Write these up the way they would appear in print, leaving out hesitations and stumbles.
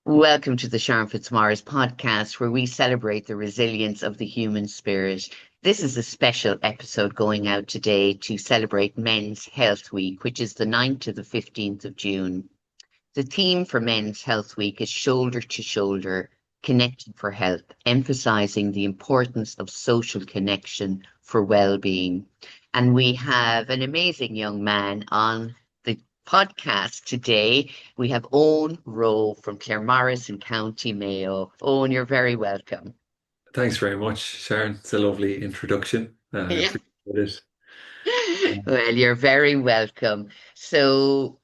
Welcome to the Sharon Fitzmaurice podcast, where we celebrate the resilience of the human spirit. This is a special episode going out today to celebrate Men's Health Week, which is the 9th to the 15th of June. The theme for Men's Health Week is Shoulder to Shoulder, Connected for Health, emphasizing the importance of social connection for well-being. And we have an amazing young man on the podcast today. We have Eoghan Roe from Claremorris in County Mayo. Eoghan, you're very welcome. Thanks very much, Sharon. It's a lovely introduction. I Yeah. appreciate it. Well, you're very welcome. So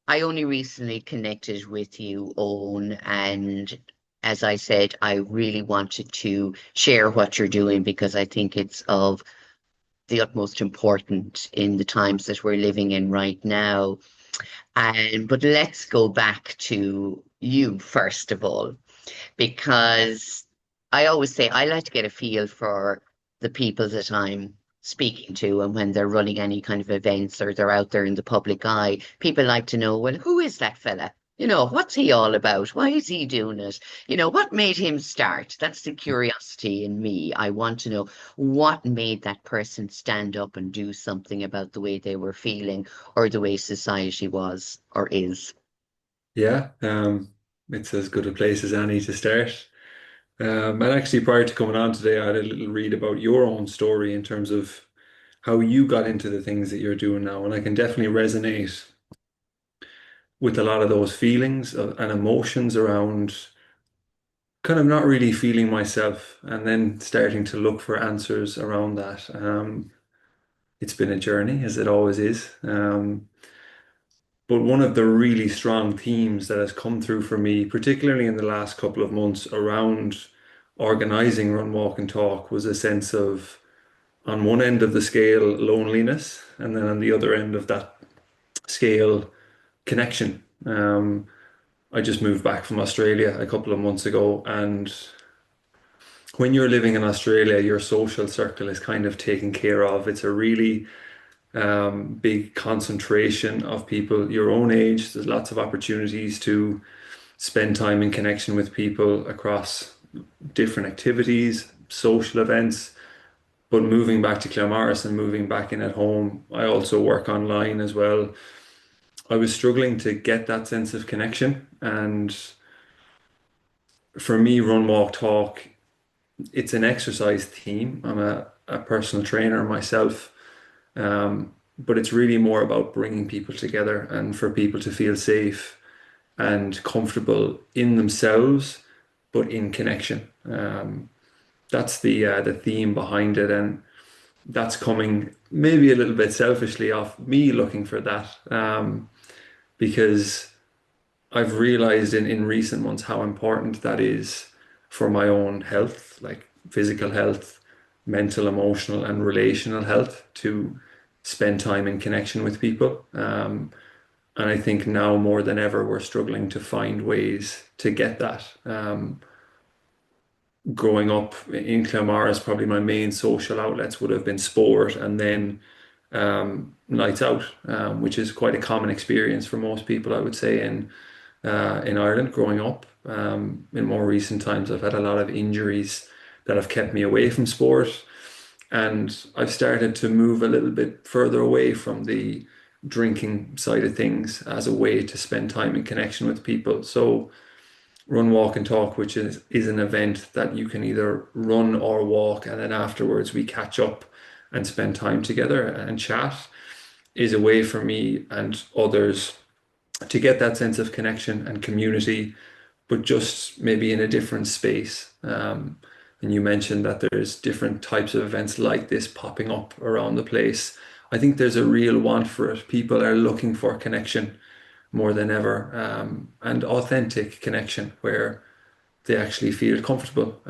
I only recently connected with you, Owen, and as I said, I really wanted to share what you're doing because I think it's of the utmost importance in the times that we're living in right now. And but let's go back to you first of all, because I always say I like to get a feel for the people that I'm speaking to, and when they're running any kind of events or they're out there in the public eye, people like to know, well, who is that fella? What's he all about? Why is he doing it? What made him start? That's the curiosity in me. I want to know what made that person stand up and do something about the way they were feeling or the way society was or is. Yeah, it's as good a place as any to start. And actually, prior to coming on today, I had a little read about your own story in terms of how you got into the things that you're doing now. And I can definitely resonate with a lot of those feelings and emotions around kind of not really feeling myself and then starting to look for answers around that. It's been a journey, as it always is. But one of the really strong themes that has come through for me, particularly in the last couple of months around organizing Run, Walk, and Talk, was a sense of, on one end of the scale, loneliness, and then on the other end of that scale, connection. I just moved back from Australia a couple of months ago, and when you're living in Australia, your social circle is kind of taken care of. It's a really big concentration of people your own age. There's lots of opportunities to spend time in connection with people across different activities, social events. But moving back to Claremorris and moving back in at home, I also work online as well. I was struggling to get that sense of connection. And for me, Run, Walk, Talk, it's an exercise theme. I'm a personal trainer myself. But it's really more about bringing people together and for people to feel safe and comfortable in themselves, but in connection. That's the theme behind it, and that's coming maybe a little bit selfishly off me looking for that, because I've realized in recent months how important that is for my own health, like physical health, mental, emotional, and relational health, to spend time in connection with people. And I think now more than ever, we're struggling to find ways to get that. Growing up in Claremorris, probably my main social outlets would have been sport and then nights out, which is quite a common experience for most people, I would say, in Ireland growing up. In more recent times, I've had a lot of injuries that have kept me away from sport, and I've started to move a little bit further away from the drinking side of things as a way to spend time in connection with people. So Run, Walk, and Talk, which is an event that you can either run or walk, and then afterwards we catch up and spend time together and chat, is a way for me and others to get that sense of connection and community, but just maybe in a different space. And you mentioned that there's different types of events like this popping up around the place. I think there's a real want for it. People are looking for connection more than ever, and authentic connection where they actually feel comfortable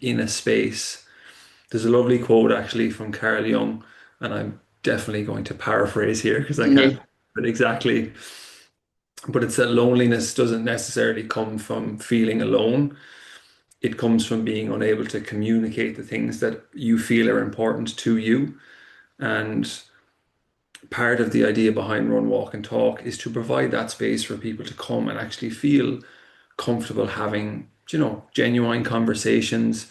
in a space. There's a lovely quote actually from Carl Jung, and I'm definitely going to paraphrase here because I can't, but exactly. But it's that loneliness doesn't necessarily come from feeling alone. It comes from being unable to communicate the things that you feel are important to you. And part of the idea behind Run, Walk, and Talk is to provide that space for people to come and actually feel comfortable having, genuine conversations.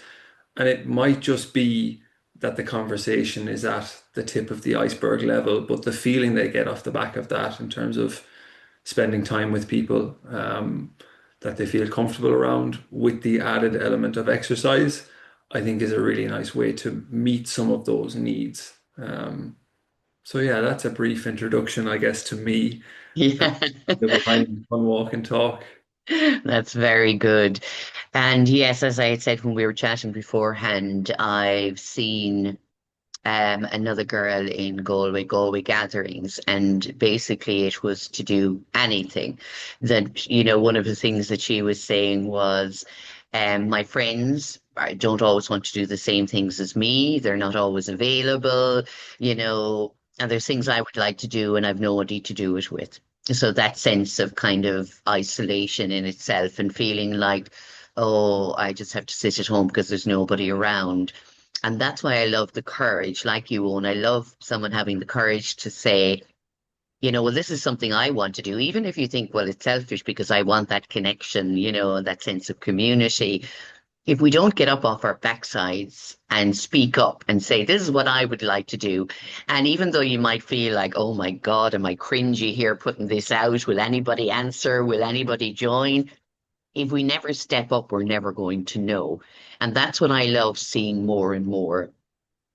And it might just be that the conversation is at the tip of the iceberg level, but the feeling they get off the back of that in terms of spending time with people that they feel comfortable around with the added element of exercise, I think is a really nice way to meet some of those needs. So yeah, that's a brief introduction, I guess, to me. Uh, Yeah. of mine on walk and talk. That's very good. And yes, as I had said when we were chatting beforehand, I've seen another girl in Galway gatherings, and basically it was to do anything. That, one of the things that she was saying was, my friends don't always want to do the same things as me. They're not always available, and there's things I would like to do, and I've nobody to do it with. So that sense of kind of isolation in itself and feeling like, oh, I just have to sit at home because there's nobody around. And that's why I love the courage, like you, Owen. I love someone having the courage to say, well, this is something I want to do, even if you think, well, it's selfish because I want that connection, that sense of community. If we don't get up off our backsides and speak up and say, this is what I would like to do. And even though you might feel like, oh my God, am I cringy here putting this out? Will anybody answer? Will anybody join? If we never step up, we're never going to know. And that's what I love seeing more and more.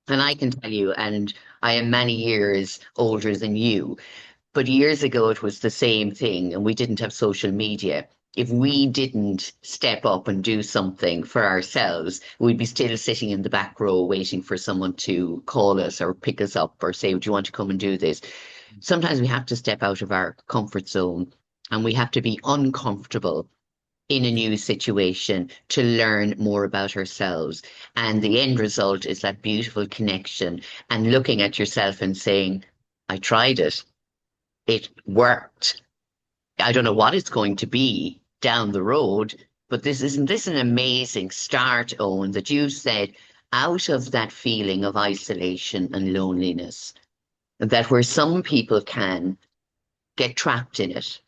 And I can tell you, and I am many years older than you, but years ago it was the same thing, and we didn't have social media. If we didn't step up and do something for ourselves, we'd be still sitting in the back row waiting for someone to call us or pick us up or say, do you want to come and do this? Sometimes we have to step out of our comfort zone and we have to be uncomfortable in a new situation to learn more about ourselves. And the end result is that beautiful connection and looking at yourself and saying, I tried it. It worked. I don't know what it's going to be down the road, but isn't this an amazing start, Owen, that you said out of that feeling of isolation and loneliness, that where some people can get trapped in it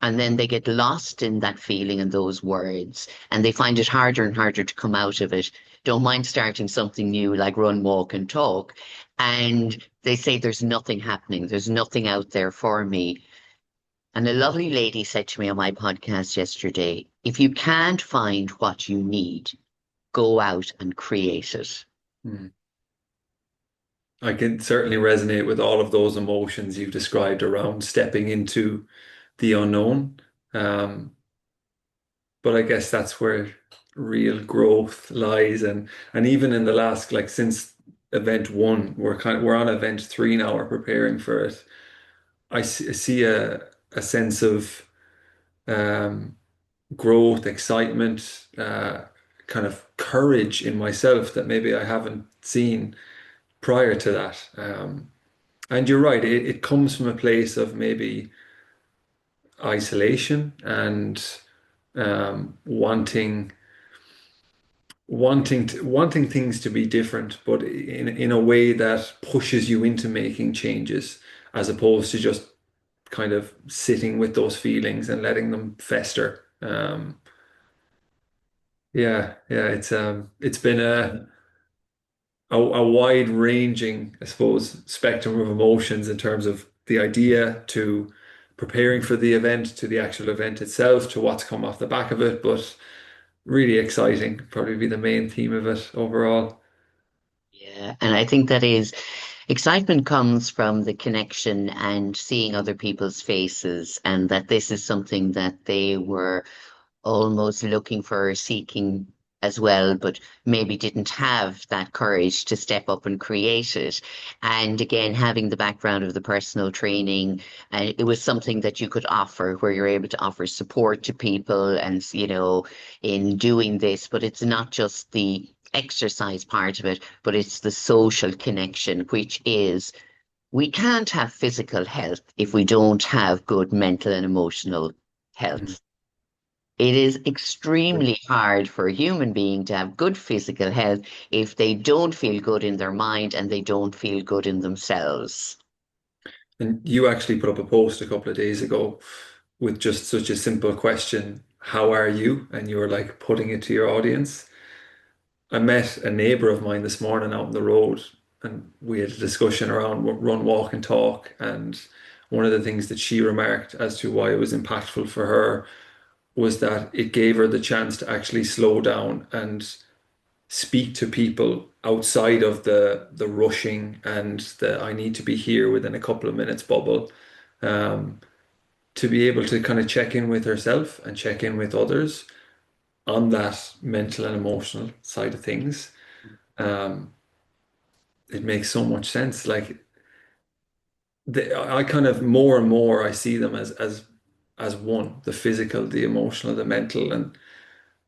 and then they get lost in that feeling and those words, and they find it harder and harder to come out of it. Don't mind starting something new like run, walk, and talk. And they say, there's nothing happening, there's nothing out there for me. And a lovely lady said to me on my podcast yesterday, if you can't find what you need, go out and create it. Hmm. I can certainly resonate with all of those emotions you've described around stepping into the unknown. Um, but I guess that's where real growth lies. And even in the last, like since event one, we're on event three now, we're preparing for it. I see a sense of um, growth, excitement, kind of courage in myself that maybe I haven't seen prior to that. And you're right, it comes from a place of maybe isolation and wanting things to be different, but in a way that pushes you into making changes, as opposed to just kind of sitting with those feelings and letting them fester. Yeah, it's been a wide ranging, I suppose, spectrum of emotions in terms of the idea to preparing for the event to the actual event itself to what's come off the back of it, but really exciting, probably be the main theme of it overall. Yeah, and I think that is excitement comes from the connection and seeing other people's faces, and that this is something that they were almost looking for or seeking as well, but maybe didn't have that courage to step up and create it. And again, having the background of the personal training, it was something that you could offer where you're able to offer support to people and, in doing this, but it's not just the exercise part of it, but it's the social connection, which is we can't have physical health if we don't have good mental and emotional Mhm. health. It is extremely hard for a human being to have good physical health if they don't feel good in their mind and they don't feel good in themselves. And you actually put up a post a couple of days ago with just such a simple question. how are you? And you're like putting it to your audience. I met a neighbor of mine this morning out on the road, and we had a discussion around run, walk, and talk. And one of the things that she remarked as to why it was impactful for her was that it gave her the chance to actually slow down and speak to people outside of the rushing and the I need to be here within a couple of minutes bubble. Um, to be able to kind of check in with herself and check in with others on that mental and emotional side of things. Um, it makes so much sense. Like I kind of more and more I see them as one, the physical, the emotional, the mental, and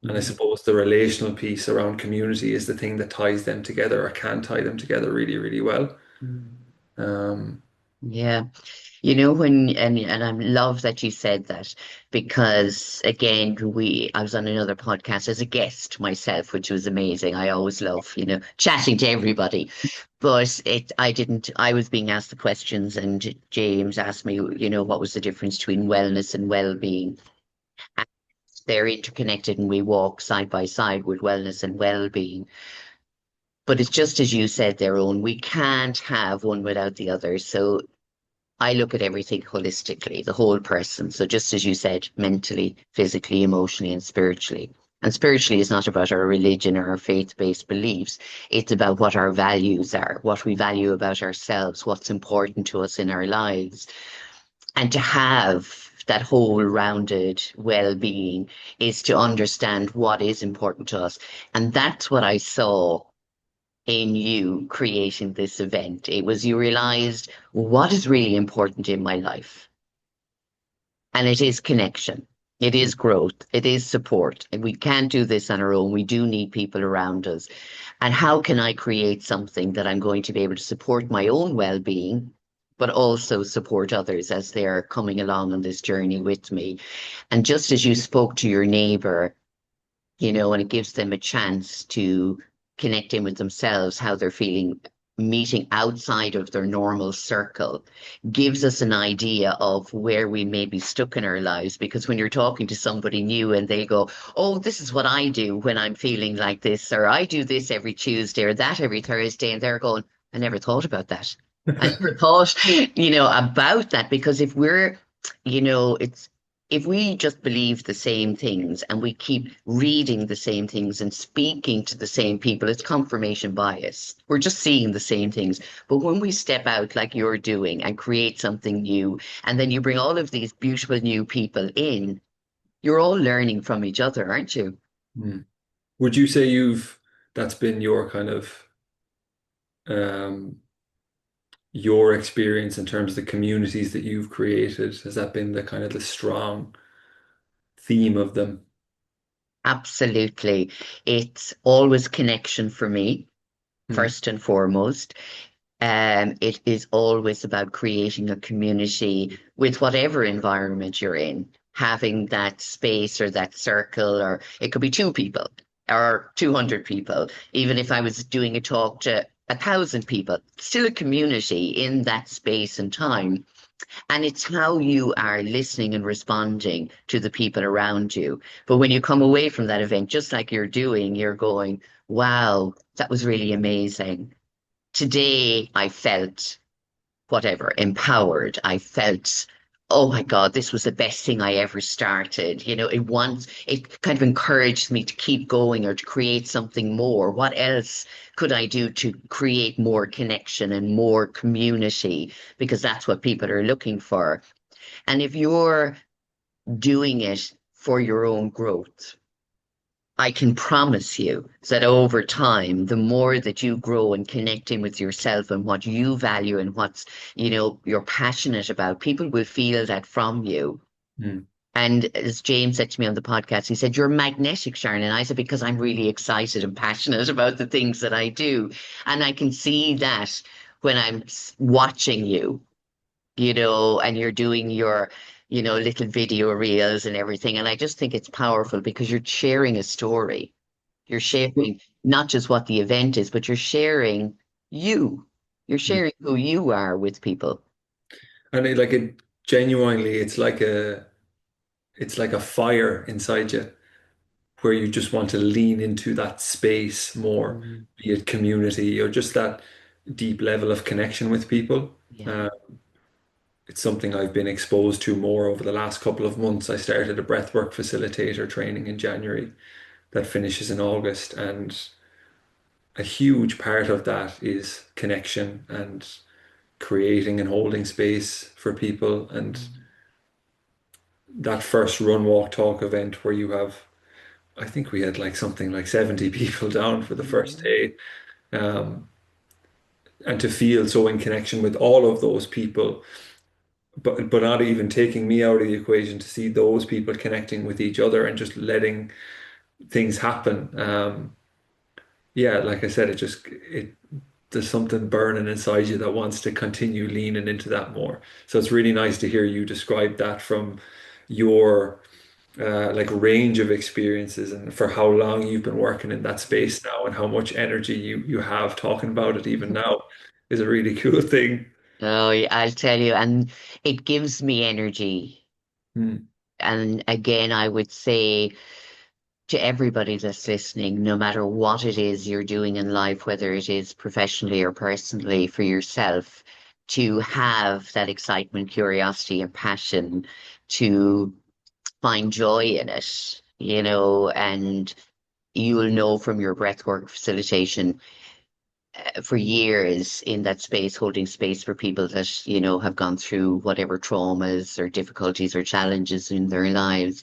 I Mhm. suppose the relational piece around community is the thing that ties them together or can tie them together really, really well. Mhm. Um, Yeah. You know, when and I love that you said that because again, I was on another podcast as a guest myself, which was amazing. I always love, chatting to everybody. But I was being asked the questions and James asked me, what was the difference between wellness and well-being? And they're interconnected and we walk side by side with wellness and well-being. But it's just as you said there, Owen, we can't have one without the other. So I look at everything holistically, the whole person. So just as you said, mentally, physically, emotionally, and spiritually. And spiritually is not about our religion or our faith-based beliefs. It's about what our values are, what we value about ourselves, what's important to us in our lives. And to have that whole rounded well-being is to understand what is important to us. And that's what I saw in you creating this event. It was you realized what is really important in my life. And it is connection. It is growth. It is support. And we can't do this on our own. We do need people around us. And how can I create something that I'm going to be able to support my own well-being, but also support others as they're coming along on this journey with me? And just as you spoke to your neighbor, and it gives them a chance to connect in with themselves, how they're feeling, meeting outside of their normal circle, gives us an idea of where we may be stuck in our lives. Because when you're talking to somebody new and they go, oh, this is what I do when I'm feeling like this, or I do this every Tuesday or that every Thursday, and they're going, I never thought about that. I never thought, about that because it's if we just believe the same things and we keep reading the same things and speaking to the same people, it's confirmation bias. We're just seeing the same things. But when we step out like you're doing and create something new, and then you bring all of these beautiful new people in, you're all learning from each other, aren't you? hmm. Would you say that's been your kind of um, your experience in terms of the communities that you've created? Has that been the kind of the strong theme of them? Absolutely. It's always connection for me, Hmm. first and foremost. It is always about creating a community with whatever environment you're in, having that space or that circle, or it could be two people or 200 people. Even if I was doing a talk to 1,000 people, still a community in that space and time. And it's how you are listening and responding to the people around you. But when you come away from that event, just like you're doing, you're going, wow, that was really amazing. Today I felt whatever, empowered. I felt, oh my God, this was the best thing I ever started. It kind of encouraged me to keep going or to create something more. What else could I do to create more connection and more community? Because that's what people are looking for. And if you're doing it for your own growth, I can promise you that over time, the more that you grow and connecting with yourself and what you value and you're passionate about, people will feel that from you. Hmm. And as James said to me on the podcast, he said, you're magnetic, Sharon. And I said, because I'm really excited and passionate about the things that I do. And I can see that when I'm watching you, and you're doing your, little video reels and everything. And I just think it's powerful because you're sharing a story. You're sharing not just what the event is, but you're sharing you. You're Hmm. sharing who you are with people. And it genuinely, it's like it's like a fire inside you where you just want to lean into that space more, Mm, be it community or just that deep level of connection with people. yeah. Uh, it's something I've been exposed to more over the last couple of months. I started a breathwork facilitator training in January that finishes in August, and a huge part of that is connection and creating and holding space for people. And Mm, that first run, walk, talk event where you have, I think we had like something like 70 people down for the first mm, day. Um, and to feel so in connection with all of those people, but not even taking me out of the equation, to see those people connecting with each other and just letting things happen. Yeah, like I said, it there's something burning inside you that wants to continue leaning into that more. So it's really nice to hear you describe that from your like range of experiences and for how long you've been working in that mm. space now and how much energy you have talking about it even now is a really cool thing. Oh, yeah, I'll tell you, and it gives me energy. Mm, And again, I would say to everybody that's listening, no matter what it is you're doing in life, whether it is professionally or personally for yourself, to have that excitement, curiosity, and passion to find joy in it, and you'll know from your breathwork facilitation for years in that space, holding space for people that, have gone through whatever traumas or difficulties or challenges in their lives.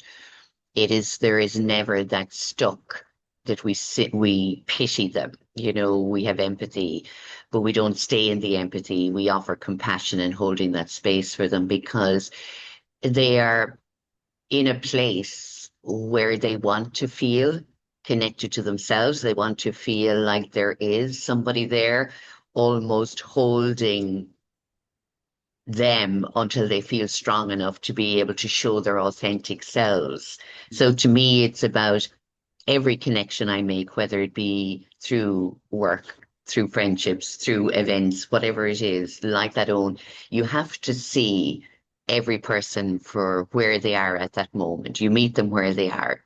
There is never that stuck that we pity them. We have empathy, but we don't stay in the empathy. We offer compassion and holding that space for them because they are in a place where they want to feel connected to themselves. They want to feel like there is somebody there almost holding them until they feel strong enough to be able to show their authentic selves. So to me, it's about every connection I make, whether it be through work, through friendships, through events, whatever it is, like that own, you have to see every person for where they are at that moment. You meet them where they are.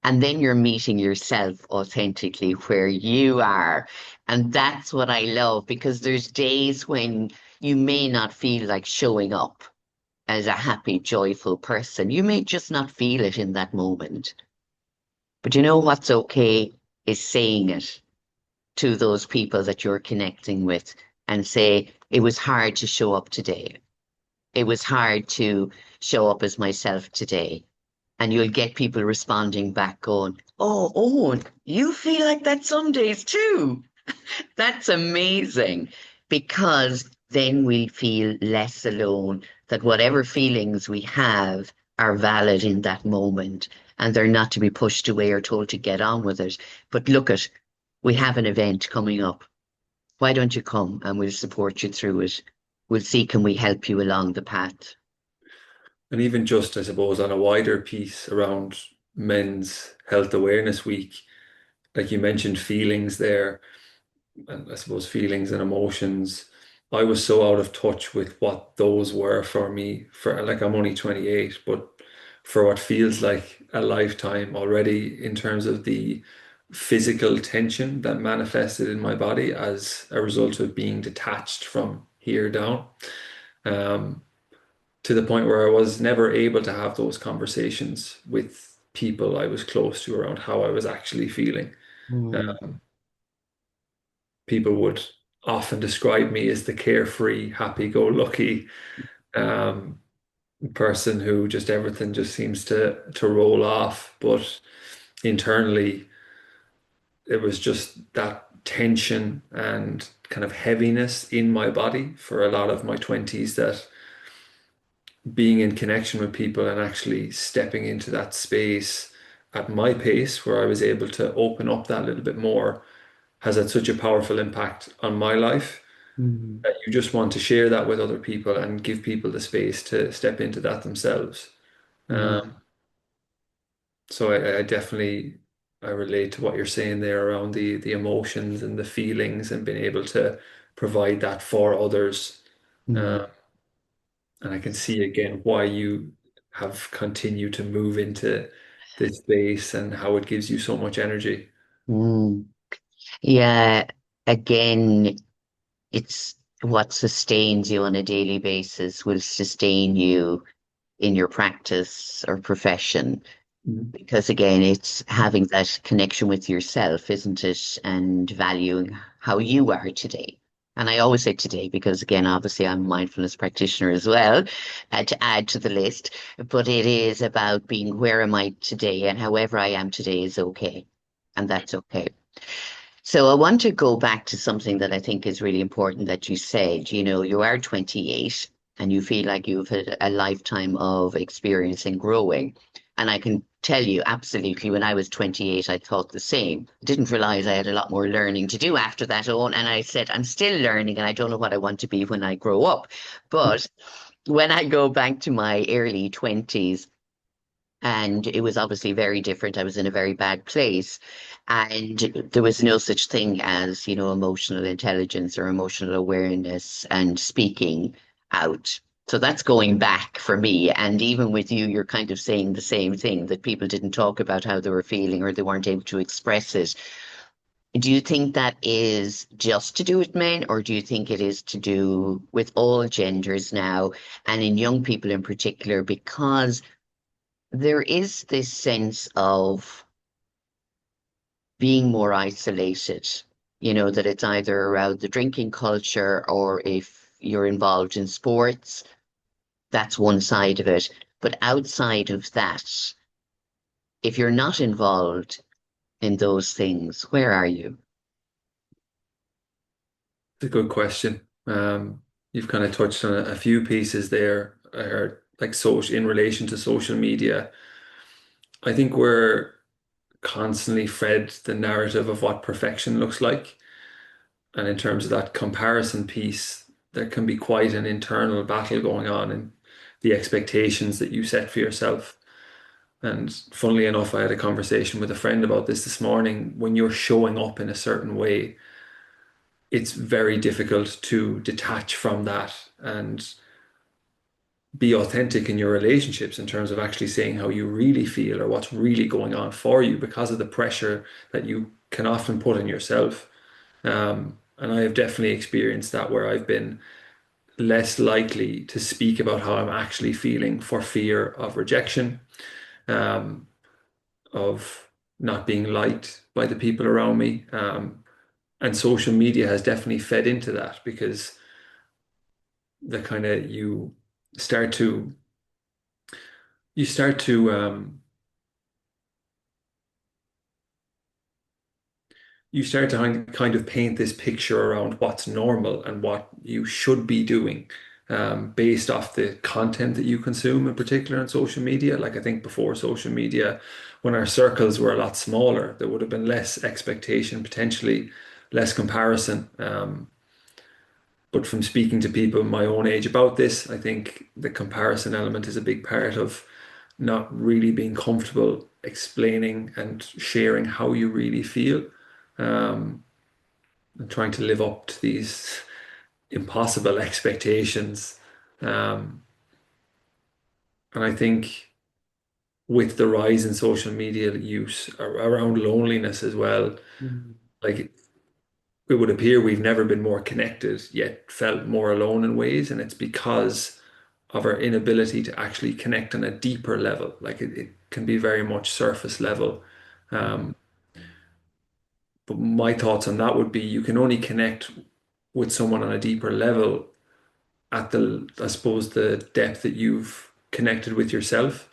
And then you're meeting yourself authentically where you are. And that's what I love because there's days when you may not feel like showing up as a happy, joyful person. You may just not feel it in that moment. But you know what's okay is saying it to those people that you're connecting with and say, it was hard to show up today. It was hard to show up as myself today. And you'll get people responding back going, oh, Owen, you feel like that some days too. That's amazing because then we feel less alone, that whatever feelings we have are valid in that moment and they're not to be pushed away or told to get on with it. But look at, we have an event coming up. Why don't you come and we'll support you through it? We'll see, can we help you along the path? and even just, I suppose, on a wider piece around Men's Health Awareness Week, like you mentioned feelings there, and I suppose feelings and emotions. I was so out of touch with what those were for me. For like, I'm only 28, but for what feels like a lifetime already in terms of the physical tension that manifested in my body as a result of being detached from here down, um, to the point where I was never able to have those conversations with people I was close to around how I was actually feeling. Mm, Um, People would often describe me as the carefree, happy-go-lucky um, person who just everything just seems to roll off. But internally, it was just that tension and kind of heaviness in my body for a lot of my 20s, that being in connection with people and actually stepping into that space at my pace where I was able to open up that little bit more has had such a powerful impact on my life mm, that you just want to share that with other people and give people the space to step into that themselves. Um, mm, so I definitely I relate to what you're saying there around the emotions and the feelings and being able to provide that for others. mm. Uh, and I can see again why you have continued to move into this space and how it gives you so much energy. Mm. Yeah, again, it's what sustains you on a daily basis will sustain you in your practice or profession. Mhm. Because again, it's having that connection with yourself, isn't it? And valuing how you are today. And I always say today because, again, obviously I'm a mindfulness practitioner as well, to add to the list. But it is about being where am I today, and however I am today is okay. And that's okay. So I want to go back to something that I think is really important that you said. You are 28 and you feel like you've had a lifetime of experience in growing. And I can tell you absolutely, when I was 28, I thought the same. I didn't realize I had a lot more learning to do after that on. And I said, I'm still learning and I don't know what I want to be when I grow up. But when I go back to my early 20s, and it was obviously very different. I was in a very bad place, and there was no such thing as, emotional intelligence or emotional awareness and speaking out. So that's going back for me. And even with you, you're kind of saying the same thing that people didn't talk about how they were feeling or they weren't able to express it. Do you think that is just to do with men, or do you think it is to do with all genders now, and in young people in particular? Because there is this sense of being more isolated, that it's either around the drinking culture or if you're involved in sports, that's one side of it. But outside of that, if you're not involved in those things, where are you? It's a good question. You've kind of touched on a few pieces there, or like social in relation to social media. I think we're constantly fed the narrative of what perfection looks like. And in terms of that comparison piece, there can be quite an internal battle going on in the expectations that you set for yourself. And funnily enough, I had a conversation with a friend about this morning. When you're showing up in a certain way, it's very difficult to detach from that and be authentic in your relationships in terms of actually saying how you really feel or what's really going on for you because of the pressure that you can often put on yourself. And I have definitely experienced that where I've been less likely to speak about how I'm actually feeling for fear of rejection, um, of not being liked by the people around me. And social media has definitely fed into that because the kind of start to you start to you start to kind of paint this picture around what's normal and what you should be doing, based off the content that you consume, in particular on social media. Like I think before social media, when our circles were a lot smaller, there would have been less expectation, potentially less comparison. But from speaking to people my own age about this, I think the comparison element is a big part of not really being comfortable explaining and sharing how you really feel, and trying to live up to these impossible expectations. Um, and I think with the rise in social media use around loneliness as well, Mm. like it would appear we've never been more connected, yet felt more alone in ways. And it's because of our inability to actually connect on a deeper level. Like it can be very much surface level. Um, but my thoughts on that would be you can only connect with someone on a deeper level at I suppose, the depth that you've connected with yourself.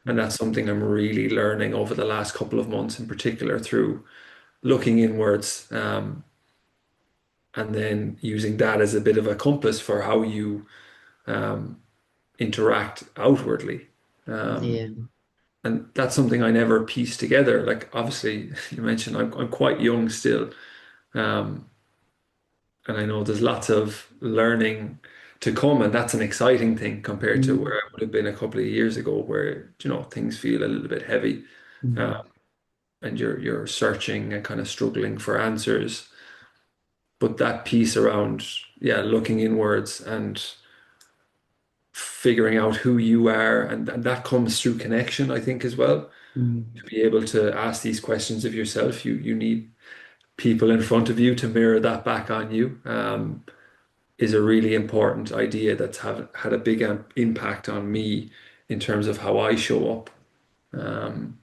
And that's something I'm really learning over the last couple of months, in particular, through looking inwards, and then using that as a bit of a compass for how you interact outwardly. Yeah. And that's something I never pieced together. Like, obviously, you mentioned I'm quite young still. Um, and I know there's lots of learning to come, and that's an exciting thing compared to Mm. where I would have been a couple of years ago, where things feel a little bit heavy, uh, Mm. and you're searching and kind of struggling for answers. But that piece around, yeah, looking inwards and figuring out who you are, and that comes through connection, I think, as well. To Mm. be able to ask these questions of yourself, you need people in front of you to mirror that back on you. Is a really important idea that's had a big impact on me in terms of how I show up. Um,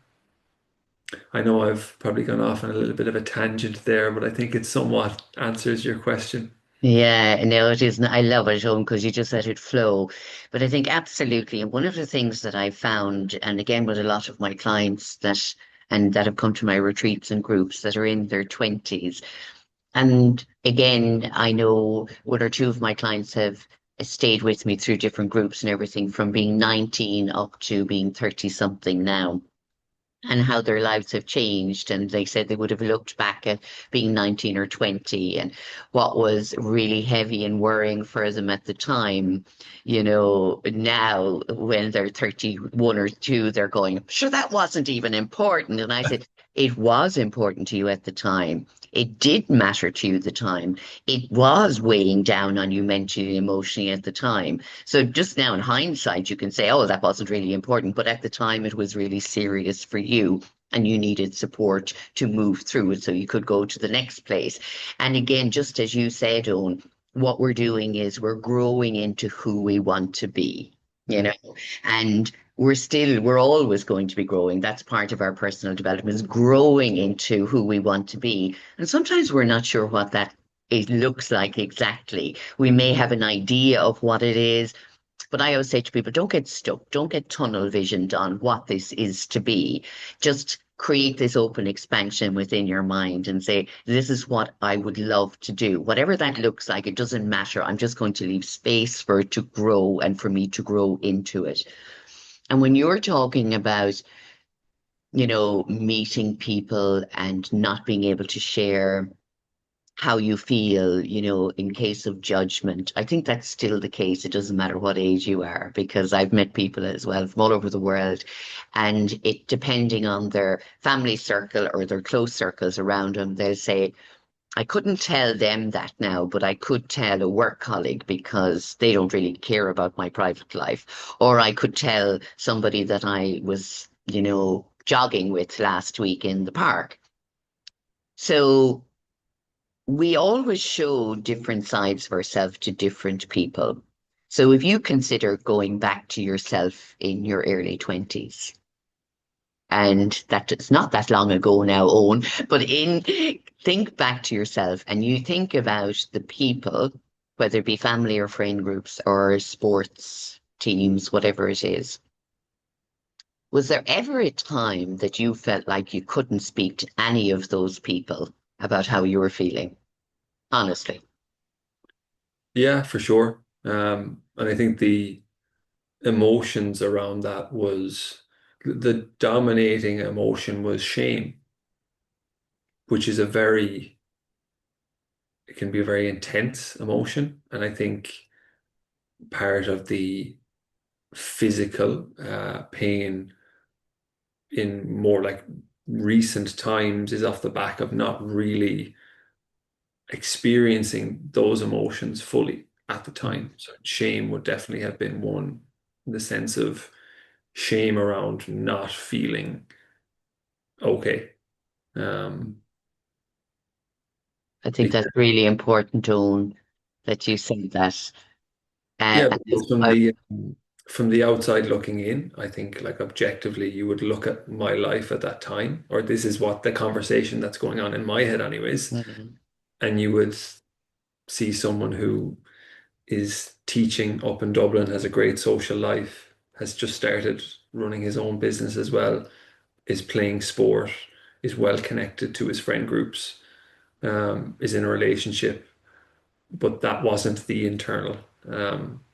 I know I've probably gone off on a little bit of a tangent there, but I think it somewhat answers your question. Yeah, no, it isn't. I love it, Owen, because you just let it flow. But I think absolutely, and one of the things that I found, and again with a lot of my clients that have come to my retreats and groups that are in their 20s, and again, I know one or two of my clients have stayed with me through different groups and everything from being 19 up to being 30 something now, and how their lives have changed. And they said they would have looked back at being 19 or 20 and what was really heavy and worrying for them at the time. Now when they're 31 or 2, they're going, sure, that wasn't even important. And I said, it was important to you at the time. It did matter to you at the time. It was weighing down on you mentally and emotionally at the time. So just now in hindsight, you can say, oh, that wasn't really important. But at the time, it was really serious for you. And you needed support to move through it so you could go to the next place. And again, just as you said, Owen, what we're doing is we're growing into who we want to be, you know, and we're always going to be growing. That's part of our personal development is growing into who we want to be. And sometimes we're not sure what that it looks like exactly. We may have an idea of what it is, but I always say to people, don't get stuck, don't get tunnel visioned on what this is to be. Just create this open expansion within your mind and say, this is what I would love to do. Whatever that looks like, it doesn't matter. I'm just going to leave space for it to grow and for me to grow into it. And when you're talking about, meeting people and not being able to share how you feel, in case of judgment. I think that's still the case. It doesn't matter what age you are, because I've met people as well from all over the world, and it depending on their family circle or their close circles around them, they'll say, I couldn't tell them that now, but I could tell a work colleague because they don't really care about my private life. Or I could tell somebody that I was, jogging with last week in the park. So we always show different sides of ourselves to different people. So if you consider going back to yourself in your early 20s, and that it's not that long ago now, Owen, but think back to yourself and you think about the people, whether it be family or friend groups or sports teams, whatever it is. Was there ever a time that you felt like you couldn't speak to any of those people about how you were feeling? Honestly. Yeah, for sure. And I think the emotions around that was the dominating emotion was shame, which is it can be a very intense emotion. And I think part of the physical pain in more like recent times is off the back of not really experiencing those emotions fully at the time. So shame would definitely have been one, in the sense of shame around not feeling okay. Um, I think that's because, really important, Owen, that you said that. yeah, Uh, because from the outside looking in, I think like objectively you would look at my life at that time, or this is what the conversation that's going on in my head anyways, Mhm. and you would see someone who is teaching up in Dublin, has a great social life, has just started running his own business as well, is playing sport, is well connected to his friend groups, is in a relationship, but that wasn't the internal. Um,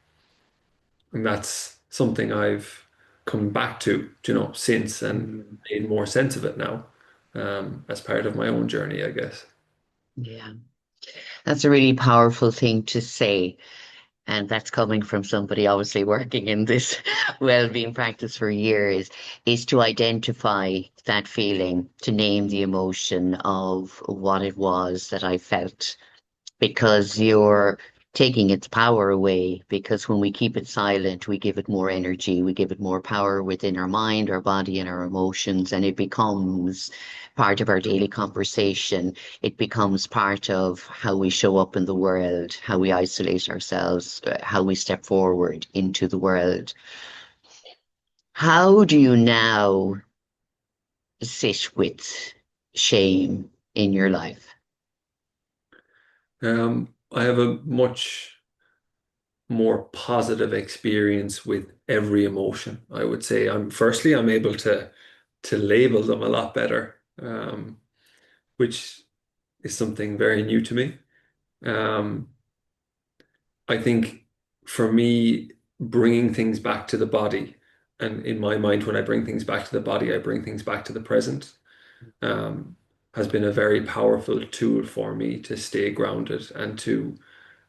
and that's something I've come back to, since and Mhm. made more sense of it now, as part of my own journey, I guess. Yeah, that's a really powerful thing to say. And that's coming from somebody obviously working in this well-being practice for years, is to identify that feeling, to name the emotion of what it was that I felt, because you're taking its power away, because when we keep it silent, we give it more energy, we give it more power within our mind, our body, and our emotions, and it becomes part of our daily conversation. It becomes part of how we show up in the world, how we isolate ourselves, how we step forward into the world. How do you now sit with shame in your life? I have a much more positive experience with every emotion. I would say I'm able to label them a lot better, which is something very new to me. Um, I think for me, bringing things back to the body, and in my mind, when I bring things back to the body, I bring things back to the present, um, has been a very powerful tool for me to stay grounded and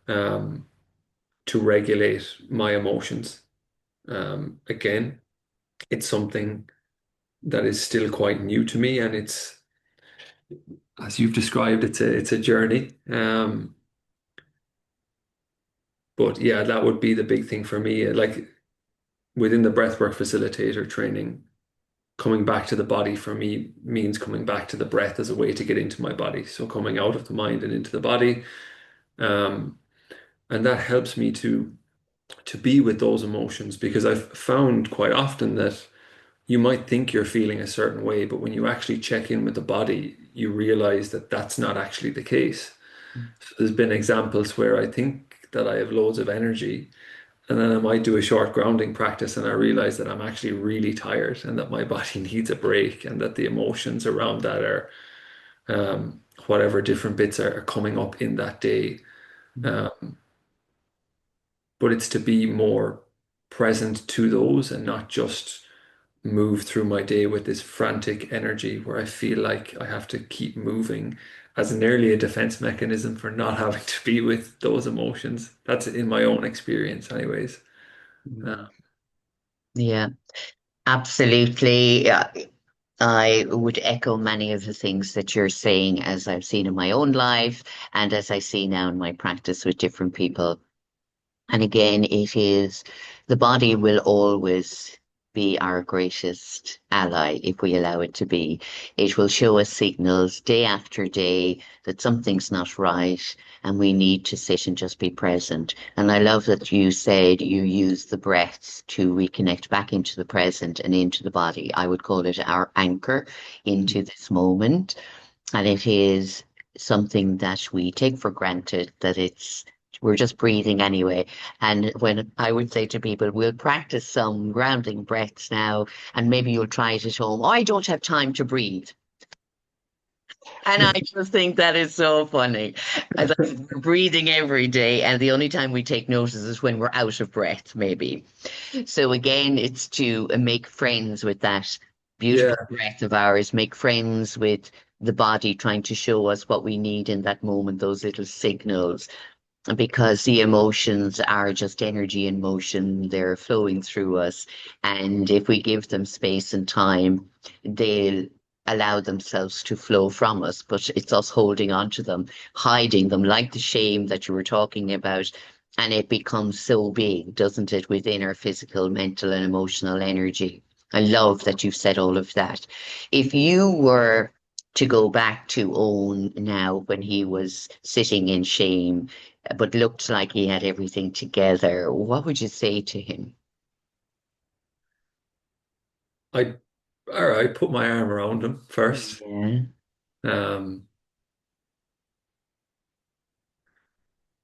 um, to regulate my emotions. Again, it's something that is still quite new to me, and it's, as you've described, it's a journey. But yeah, that would be the big thing for me. Like within the breathwork facilitator training, coming back to the body for me means coming back to the breath as a way to get into my body. So coming out of the mind and into the body. Um, and that helps me to be with those emotions, because I've found quite often that you might think you're feeling a certain way, but when you actually check in with the body, you realize that that's not actually the case. So there's been examples where I think that I have loads of energy, and then I might do a short grounding practice and I realize that I'm actually really tired and that my body needs a break, and that the emotions around that are whatever different bits are coming up in that day. Um, but it's to be more present to those and not just move through my day with this frantic energy where I feel like I have to keep moving as nearly a defense mechanism for not having to be with those emotions. That's in my own experience, anyways. Uh, Yeah, absolutely. Yeah, I would echo many of the things that you're saying, as I've seen in my own life and as I see now in my practice with different people. And again, it is the body will always be our greatest ally if we allow it to be. It will show us signals day after day that something's not right and we need to sit and just be present. And I love that you said you use the breath to reconnect back into the present and into the body. I would call it our anchor into this moment. And it is something that we take for granted that we're just breathing anyway. And when I would say to people, we'll practice some grounding breaths now, and maybe you'll try it at home. I don't have time to breathe. And I just think that is so funny. As I said, we're breathing every day, and the only time we take notice is when we're out of breath, maybe. So again, it's to make friends with that yeah, beautiful breath of ours, make friends with the body trying to show us what we need in that moment, those little signals, because the emotions are just energy in motion. They're flowing through us. And if we give them space and time, they'll allow themselves to flow from us. But it's us holding on to them, hiding them, like the shame that you were talking about. And it becomes so big, doesn't it, within our physical, mental, and emotional energy. I love that you've said all of that. If you were to go back to Owen now when he was sitting in shame, but looked like he had everything together, what would you say to him? I all right, put my arm around him first. Yeah. Um,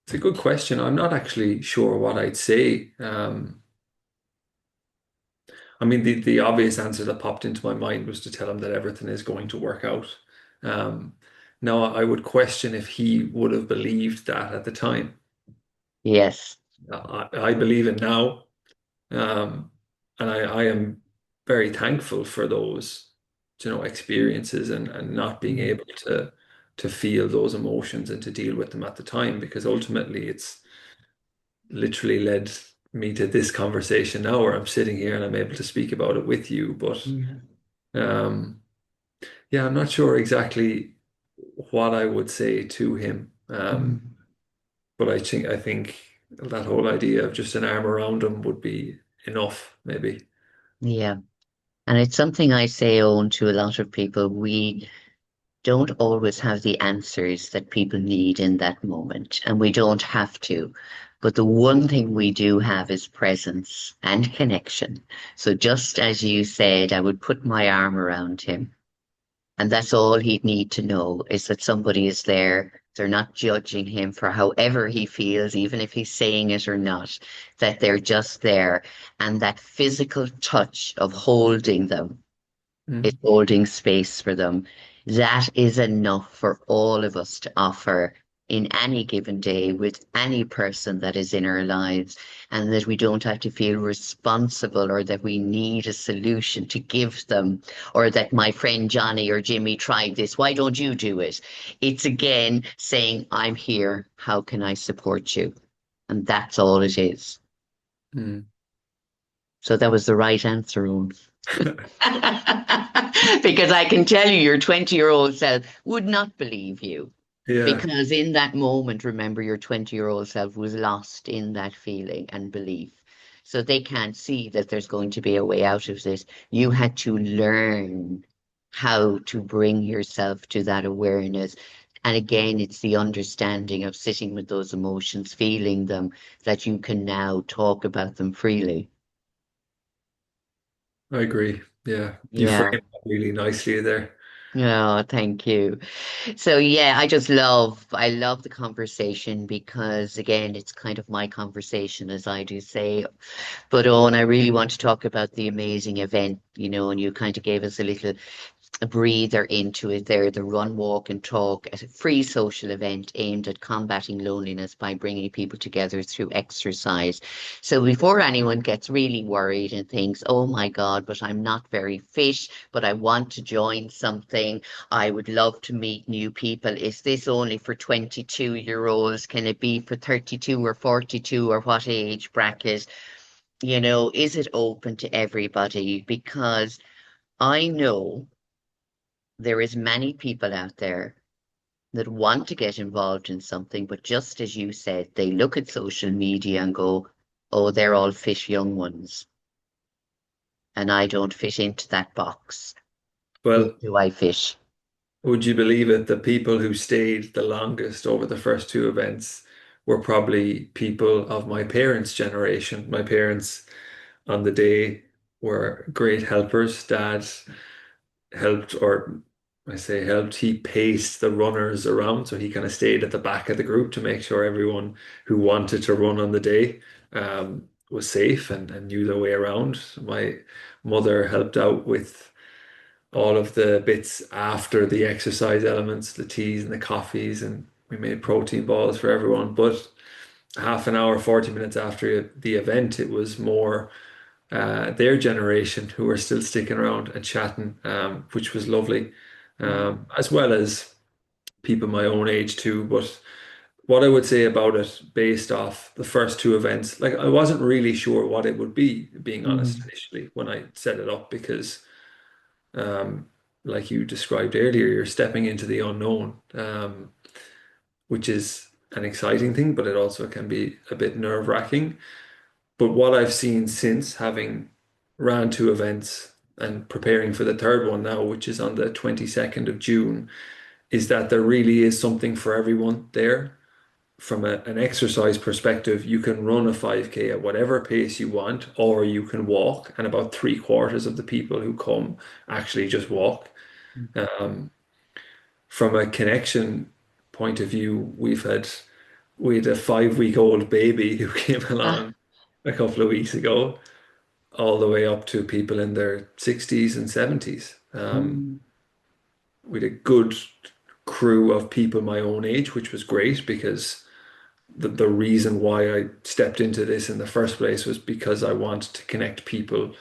it's a good question. I'm not actually sure what I'd say. I mean, the obvious answer that popped into my mind was to tell him that everything is going to work out. Um, Now, I would question if he would have believed that at the time. Yes. I believe it now, um, and I am very thankful for those, experiences and not being Mm. able to feel those emotions and to deal with them at the time, because ultimately it's literally led me to this conversation now where I'm sitting here and I'm able to speak about it with you. But Yeah. um, yeah, I'm not sure exactly what I would say to him. Mm. But I think that whole idea of just an arm around them would be enough, maybe. Yeah. And it's something I say on to a lot of people. We don't always have the answers that people need in that moment, and we don't have to. But the one thing we do have is presence and connection. So just as you said, I would put my arm around him, and that's all he'd need to know is that somebody is there. They're not judging him for however he feels, even if he's saying it or not, that they're just there. And that physical touch of holding them is Mm. holding space for them. That is enough for all of us to offer in any given day with any person that is in our lives, and that we don't have to feel responsible or that we need a solution to give them, or that my friend Johnny or Jimmy tried this. Why don't you do it? It's again saying, I'm here. How can I support you? And that's all it is. Mm. So that was the right answer, Owen. Because I can tell you, your 20-year-old self would not believe you. Yeah, Because in that moment, remember, your 20-year-old self was lost in that feeling and belief. So they can't see that there's going to be a way out of this. You had to learn how to bring yourself to that awareness. And again, it's the understanding of sitting with those emotions, feeling them, that you can now talk about them freely. I agree. Yeah, you Yeah. framed that really nicely there. Oh, thank you. So yeah, I love the conversation because again, it's kind of my conversation as I do say. But oh, and I really want to talk about the amazing event, and you kind of gave us a breather into it there, the Run, Walk and Talk, a free social event aimed at combating loneliness by bringing people together through exercise. So before anyone gets really worried and thinks, oh my God, but I'm not very fit, but I want to join something, I would love to meet new people. Is this only for 22-year-olds? Can it be for 32 or 42 or what age bracket? Is it open to everybody? Because I know there is many people out there that want to get involved in something, but just as you said, they look at social media and go, oh, they're all fit young ones, and I don't fit into that box. Who Well, do I fit? would you believe it? The people who stayed the longest over the first two events were probably people of my parents' generation. My parents on the day were great helpers. Dad helped, or I say helped, he paced the runners around. So he kind of stayed at the back of the group to make sure everyone who wanted to run on the day was safe and knew their way around. My mother helped out with all of the bits after the exercise elements, the teas and the coffees, and we made protein balls for everyone. But half an hour, 40 minutes after the event, it was more their generation who were still sticking around and chatting, which was lovely, Mm, as well as people my own age too. But what I would say about it, based off the first two events, like I wasn't really sure what it would be, being honest, mm, initially when I set it up, because like you described earlier, you're stepping into the unknown, which is an exciting thing, but it also can be a bit nerve-wracking. But what I've seen since having ran two events and preparing for the third one now, which is on the 22nd of June, is that there really is something for everyone there. From an exercise perspective, you can run a 5K at whatever pace you want, or you can walk, and about three-quarters of the people who come actually just walk. mm. Um, from a connection point of view, we had a 5-week-old baby who came Ah, along a couple of weeks ago, all the way up to people in their 60s and 70s. mm, We had a good crew of people my own age, which was great because the reason why I stepped into this in the first place was because I wanted to connect people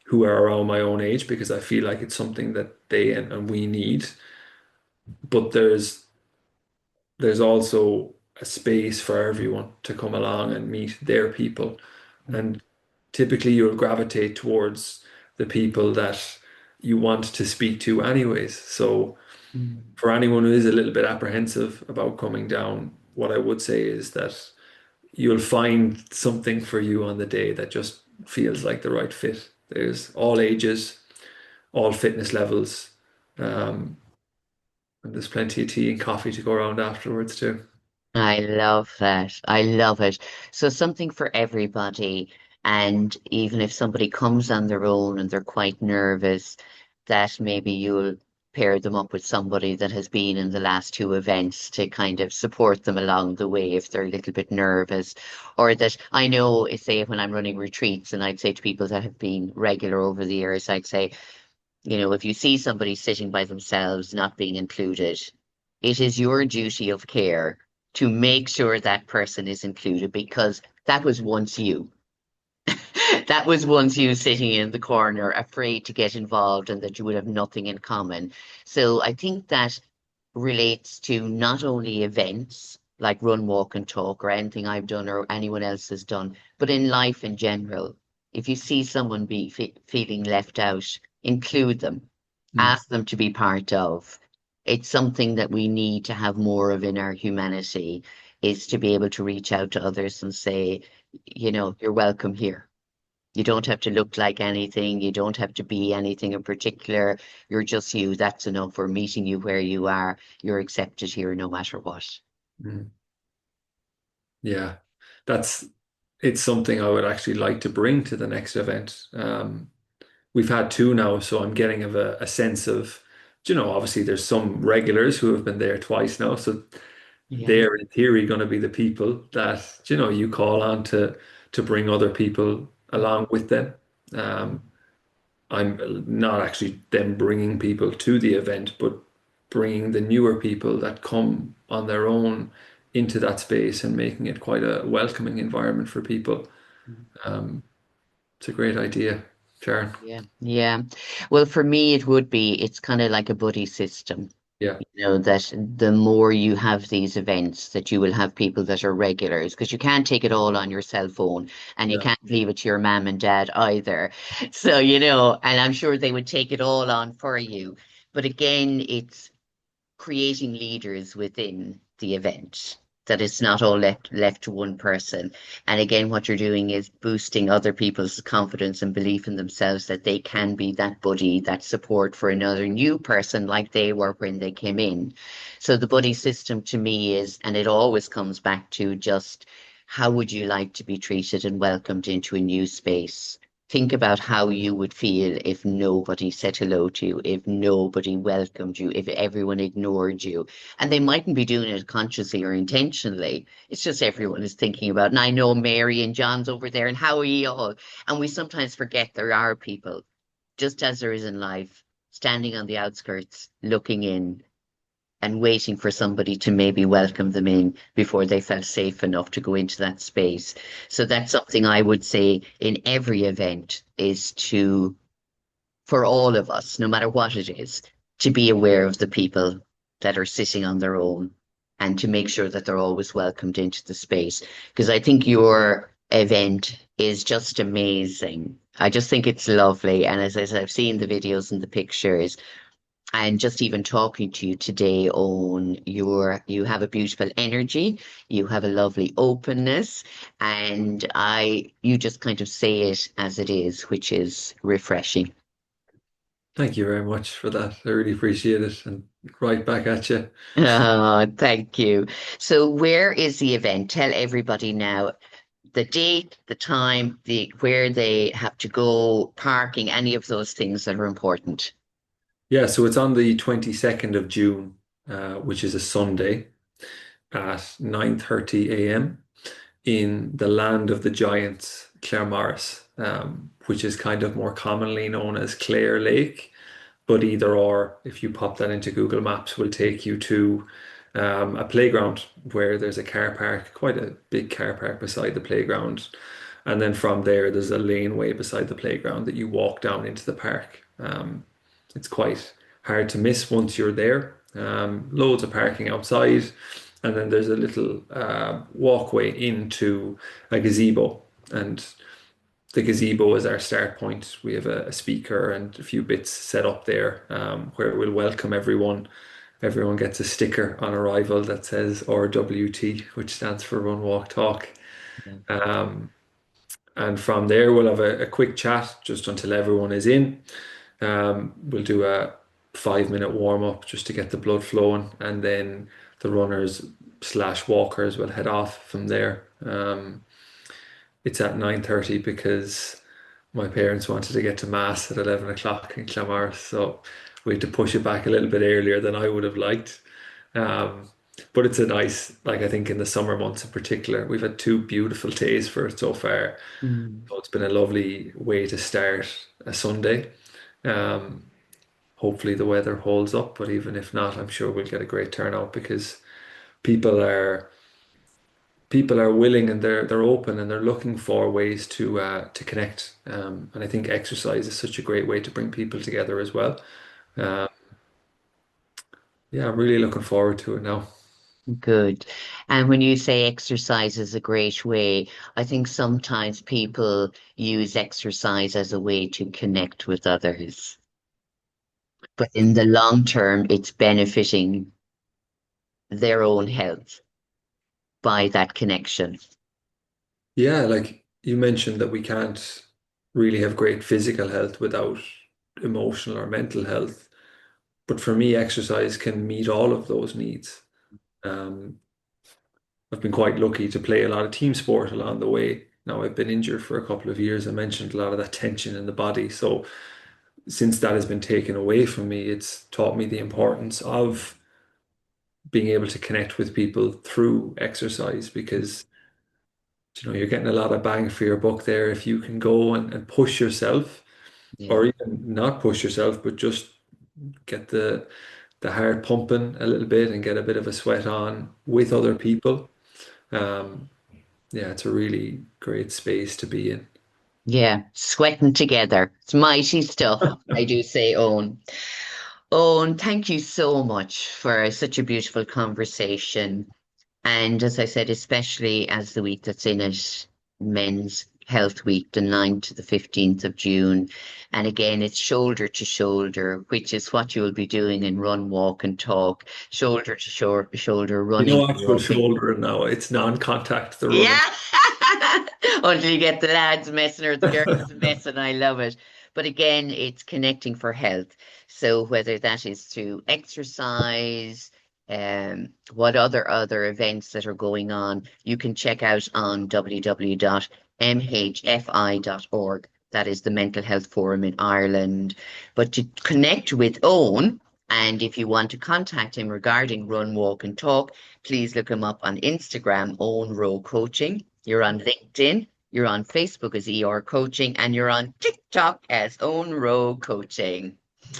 who are around my own age, because I feel like it's something that they and we need. But there's also a space for everyone to come along and meet their people. mm, And typically you'll gravitate towards the people that you want to speak to anyways. So mm, for anyone who is a little bit apprehensive about coming down, what I would say is that you'll find something for you on the day that just feels like the right fit. There's all ages, all fitness levels, um, and there's plenty of tea and coffee to go around afterwards too. I love that. I love it. So something for everybody. And even if somebody comes on their own and they're quite nervous, that maybe you'll pair them up with somebody that has been in the last two events to kind of support them along the way if they're a little bit nervous. Or that I know, say, when I'm running retreats, and I'd say to people that have been regular over the years, I'd say, if you see somebody sitting by themselves not being included, it is your duty of care to make sure that person is included because that was once you. That was once you sitting in the corner, afraid to get involved and that you would have nothing in common. So I think that relates to not only events like run, walk, and talk, or anything I've done or anyone else has done, but in life in general. If you see someone be feeling left out, include them, Mm, ask them to be part of. It's something that we need to have more of in our humanity, is to be able to reach out to others and say, you're welcome here. You don't have to look like anything. You don't have to be anything in particular. You're just you. That's enough. We're meeting you where you are. You're accepted here no matter what. mm. Yeah, that's it's something I would actually like to bring to the next event. We've had two now, so I'm getting of a sense of, obviously there's some regulars who have been there twice now, so Yeah. they're in theory going to be the people that, you call on to bring other people along with them. Um, I'm not actually them bringing people to the event, but bringing the newer people that come on their own into that space and making it quite a welcoming environment for people. Um, it's a great idea, Sharon. Yeah. Yeah. Well, for me, it's kind of like a buddy system. Yeah, That the more you have these events, that you will have people that are regulars, because you can't take it all on your cell phone and you yeah. can't leave it to your mom and dad either. So, and I'm sure they would take it all on for you. But again, it's creating leaders within the event, that it's not all left to one person. And again, what you're doing is boosting other people's confidence and belief in themselves, that they can be that buddy, that support for another new person like they were when they came in. So the buddy system to me is, and it always comes back to just, how would you like to be treated and welcomed into a new space? Think about how you would feel if nobody said hello to you, if nobody welcomed you, if everyone ignored you. And they mightn't be doing it consciously or intentionally. It's just everyone is thinking about, and I know Mary and John's over there, and how are you all? And we sometimes forget there are people, just as there is in life, standing on the outskirts, looking in, and waiting for somebody to maybe welcome them in before they felt safe enough to go into that space. So that's something I would say in every event, is to, for all of us, no matter what it is, to be aware of the people that are sitting on their own and to make sure that they're always welcomed into the space. Because I think your event is just amazing. I just think it's lovely. And as I've seen the videos and the pictures, and just even talking to you today, on you have a beautiful energy, you have a lovely openness, and you just kind of say it as it is, which is refreshing. Thank you very much for that. I really appreciate it. And right back at you. Oh, thank you. So where is the event? Tell everybody now the date, the time, the where they have to go, parking, any of those things that are important. Yeah, so it's on the 22nd of June, which is a Sunday at 9:30 a.m. in the land of the giants, Claremorris, which is kind of more commonly known as Clare Lake. But either or, if you pop that into Google Maps, will take you to a playground where there's a car park, quite a big car park beside the playground. And then from there, there's a laneway beside the playground that you walk down into the park. It's quite hard to miss once you're there. Loads of parking outside, and then there's a little walkway into a gazebo. And the gazebo is our start point. We have a speaker and a few bits set up there where we'll welcome everyone. everyone gets a sticker on arrival that says RWT, which stands for Run, Walk, Talk. Yeah. Um, and from there, we'll have a quick chat just until everyone is in. We'll do a 5 minute warm up just to get the blood flowing, and then the runners slash walkers will head off from there. It's at 9:30 because my parents wanted to get to Mass at 11 o'clock in Claremorris, so we had to push it back a little bit earlier than I would have liked. Um, but it's a nice, like I think in the summer months in particular, we've had 2 beautiful days for it so far. Mm. So it's been a lovely way to start a Sunday. Um, Hopefully the weather holds up, but even if not, I'm sure we'll get a great turnout because people are people are willing and they're open and they're looking for ways to connect. And I think exercise is such a great way to bring people together as well. Uh, yeah, I'm really looking forward to it now. Good. And when you say exercise is a great way, I think sometimes people use exercise as a way to connect with others. But in the long term, it's benefiting their own health by that connection. Yeah, like you mentioned that we can't really have great physical health without emotional or mental health. But for me, exercise can meet all of those needs. Um, I've been quite lucky to play a lot of team sport along the way. Now I've been injured for a couple of years. I mentioned a lot of that tension in the body. So since that has been taken away from me, it's taught me the importance of being able to connect with people through exercise because you're getting a lot of bang for your buck there if you can go and push yourself Yeah. or even not push yourself, but just get the heart pumping a little bit and get a bit of a sweat on with other people. Um, yeah, it's a really great space to be in. Yeah. Sweating together. It's mighty stuff. I do say, Owen. Owen, thank you so much for such a beautiful conversation. And as I said, especially as the week that's in it, Men's Health Week, the 9th to the 15th of June. And again, it's shoulder to shoulder, which is what you will be doing in Run, Walk, and Talk, shoulder to shoulder, running and Actual walking. shoulder now, it's non-contact, the running. Yeah. Until you get the lads messing or the girls messing, I love it. But again, it's connecting for health. So whether that is through exercise, what other events that are going on, you can check out on www.mhfi.org. That is the Mental Health Forum in Ireland. But to connect with Owen, and if you want to contact him regarding Run, Walk, and Talk, please look him up on Instagram, Eoghan Roe Coaching. You're on LinkedIn, you're on Facebook as ER Coaching, and you're on TikTok as Eoghan Roe Coaching.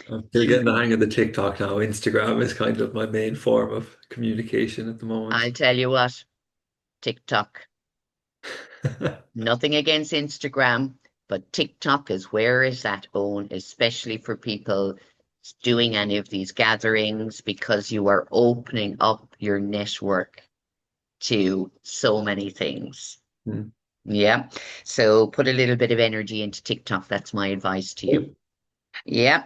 I'm still getting the hang of the TikTok now. Instagram is kind of my main form of communication at the moment. I'll tell you what, TikTok, nothing against Instagram, but TikTok is where it's at, Own, especially for people doing any of these gatherings because you are opening up your network to so many things. Hmm. Yeah. So put a little bit of energy into TikTok. That's my advice to you. Yeah.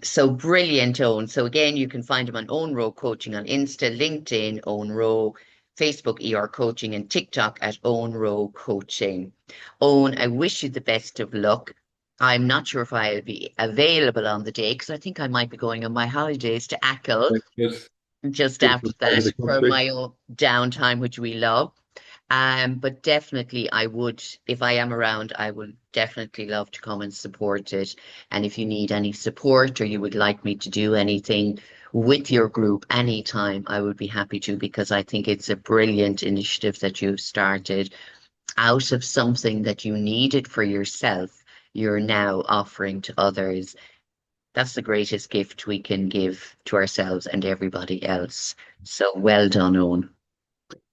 So brilliant, Owen. So again, you can find him on Own Row Coaching on Insta, LinkedIn, Own Row, Facebook ER Coaching, and TikTok at Own Row Coaching. Owen, I wish you the best of luck. I'm not sure if I'll be available on the day because I think I might be going on my holidays to Achill Like this just after beautiful part of that the for country. my own downtime, which we love. But definitely I would, if I am around, I would definitely love to come and support it. And if you need any support or you would like me to do anything with your group anytime, I would be happy to because I think it's a brilliant initiative that you've started out of something that you needed for yourself. You're now offering to others. That's the greatest gift we can give to ourselves and everybody else. So well done, Owen.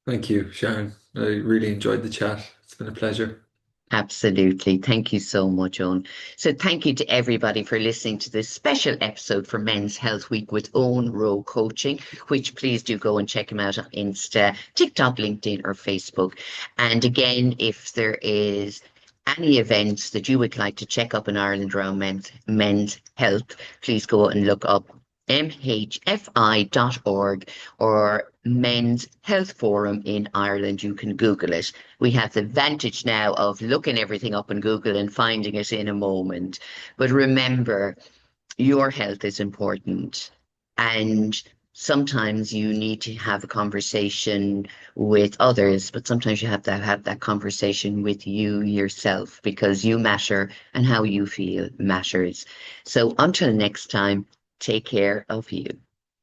Thank you, Sharon. I really enjoyed the chat. It's been a pleasure. Absolutely. Thank you so much, Owen. So thank you to everybody for listening to this special episode for Men's Health Week with Owen Rowe Coaching, which please do go and check him out on Insta, TikTok, LinkedIn, or Facebook. And again, if there is any events that you would like to check up in Ireland around men's health, please go and look up mhfi.org, or Men's Health Forum in Ireland. You can Google it. We have the advantage now of looking everything up in Google and finding it in a moment. But remember, your health is important. And sometimes you need to have a conversation with others, but sometimes you have to have that conversation with you yourself, because you matter and how you feel matters. So until next time, take care of you.